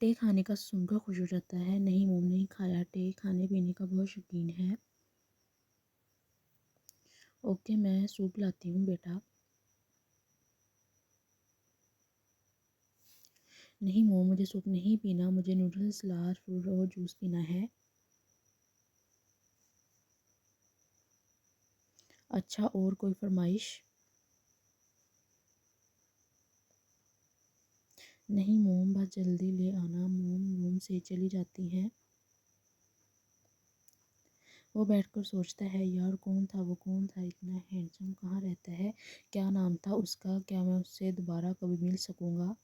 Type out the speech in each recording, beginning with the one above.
टे खाने का सुनकर खुश हो जाता है। नहीं मोम नहीं खाया, टे खाने पीने का बहुत शौकीन है। ओके मैं सूप लाती हूँ बेटा। नहीं मोम मुझे सूप नहीं पीना, मुझे नूडल्स सलाद फ्रूट और जूस पीना है। अच्छा और कोई फरमाइश? नहीं मोम बस जल्दी ले आना। मोम रूम से चली जाती है। वो बैठकर सोचता है यार कौन था वो, कौन था इतना हैंडसम, कहाँ रहता है, क्या नाम था उसका, क्या मैं उससे दोबारा कभी मिल सकूँगा।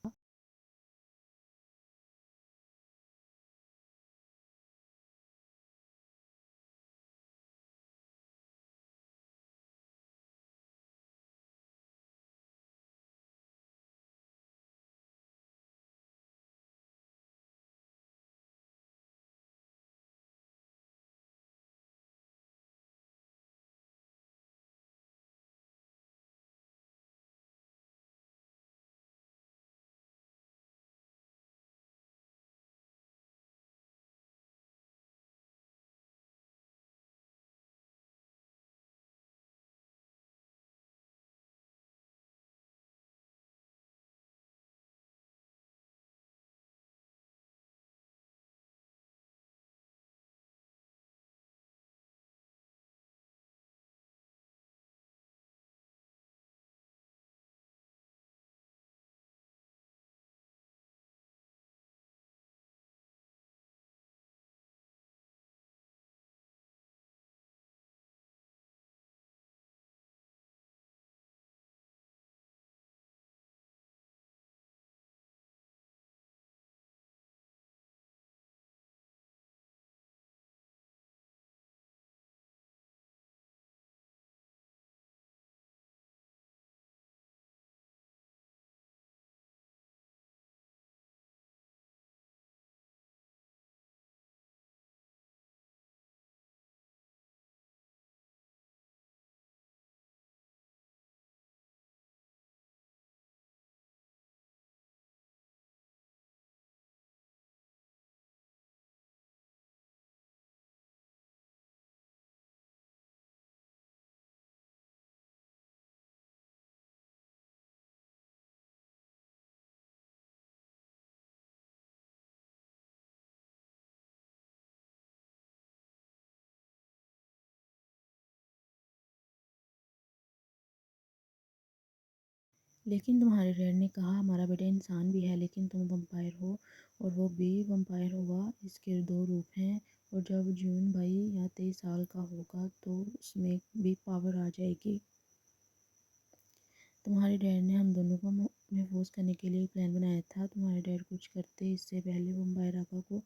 लेकिन तुम्हारे डैड ने कहा हमारा बेटा इंसान भी है, लेकिन तुम वम्पायर हो और वो भी वम्पायर होगा। इसके दो रूप हैं और जब जून 22 या 23 साल का होगा तो उसमें भी पावर आ जाएगी। तुम्हारे डैड ने हम दोनों को महफूज करने के लिए एक प्लान बनाया था। तुम्हारे डैड कुछ करते इससे पहले वम्पायर आका को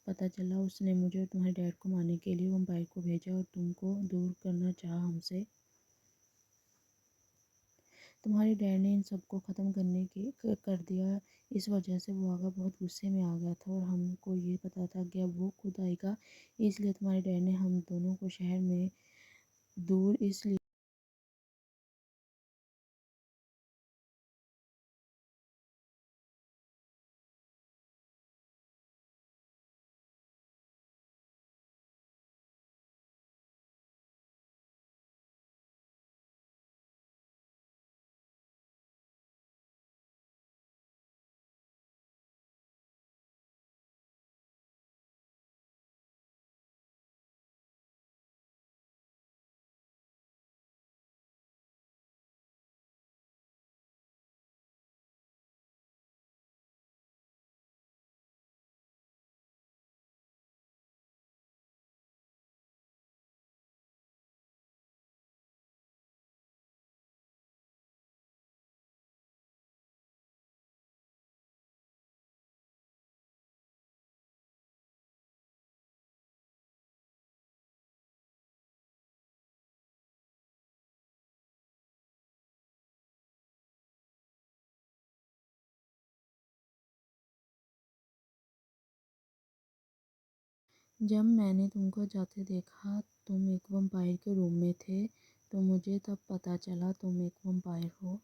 पता चला, उसने मुझे और तुम्हारे डैड को मारने के लिए वम्पायर को भेजा और तुमको दूर करना चाहा हमसे। तुम्हारे डैड ने इन सबको ख़त्म करने के कर दिया। इस वजह से वो आगा बहुत गुस्से में आ गया था और हमको ये पता था कि अब वो खुद आएगा, इसलिए तुम्हारे डैड ने हम दोनों को शहर में दूर इसलिए। जब मैंने तुमको जाते देखा तुम एक वम्पायर के रूम में थे, तो मुझे तब पता चला तुम एक वम्पायर हो।